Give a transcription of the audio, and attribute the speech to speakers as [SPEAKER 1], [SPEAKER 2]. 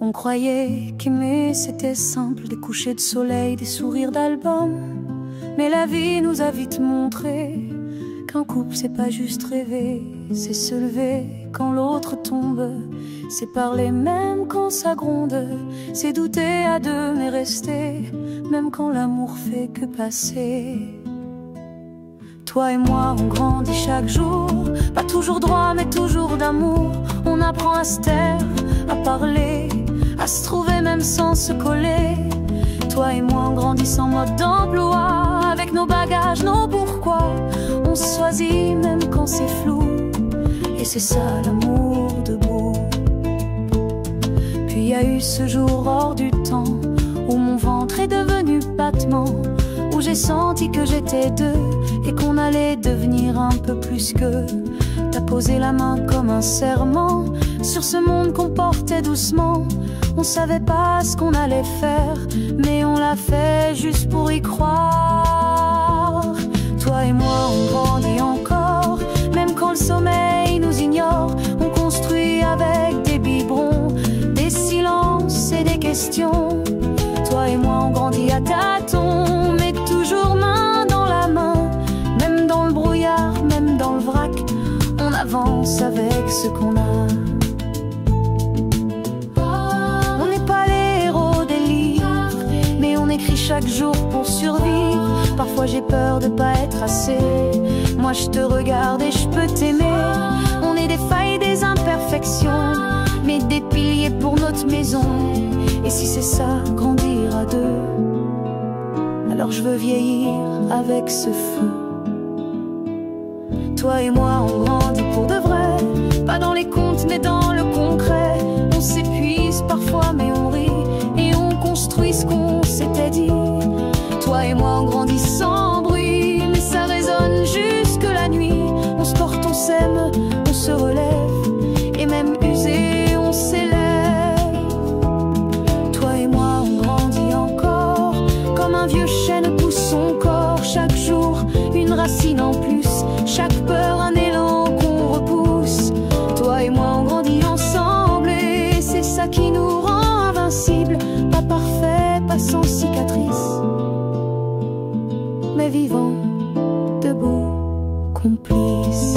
[SPEAKER 1] On croyait qu'aimer c'était simple, des couchers de soleil, des sourires d'album. Mais la vie nous a vite montré qu'un couple c'est pas juste rêver, c'est se lever quand l'autre tombe, c'est parler même quand ça gronde, c'est douter à deux mais rester, même quand l'amour fait que passer. Toi et moi on grandit chaque jour, pas toujours droit mais toujours d'amour. On apprend à se taire, à parler, à se trouver même sans se coller. Toi et moi on grandit sans mode d'emploi, avec nos bagages, nos pourquoi. On se choisit même quand c'est flou, et c'est ça l'amour debout. Puis y a eu ce jour hors du temps, où mon ventre est devenu battement, où j'ai senti que j'étais deux, et qu'on allait devenir un peu plus que. T'as posé la main comme un serment, sur ce monde qu'on portait doucement. On savait pas ce qu'on allait faire, mais on l'a fait juste pour y croire. Toi et moi on grandit encore, même quand le sommeil nous ignore. On construit avec des biberons, des silences et des questions. Toi et moi on grandit à tâtons, mais toujours main dans la main. Même dans le brouillard, même dans le vrac, on avance avec ce qu'on a. On n'est pas les héros des livres, mais on écrit chaque jour pour survivre. Parfois j'ai peur de pas être assez. Moi je te regarde et je peux t'aimer. On est des failles, des imperfections, mais des piliers pour notre maison. Et si c'est ça, grandir à deux, alors je veux vieillir avec ce feu. Toi et moi on grandit pour de vrai, pas dans les contes mais dans le concret. On s'épuise parfois mais on rit, et on construit ce qu'on s'était dit. Toi et moi on grandit sans bruit, mais ça résonne jusque la nuit. On se porte, on s'aime, on se relève, et même usé on s'élève. Toi et moi on grandit encore, comme un vieux chêne pousse son corps. Chaque jour une racine en plus, chaque peur un élan qu'on repousse. Toi et moi on grandit ensemble, et c'est ça qui nous rend invincibles. Pas parfait, pas sans cicatrice, mais vivant, debout, complice.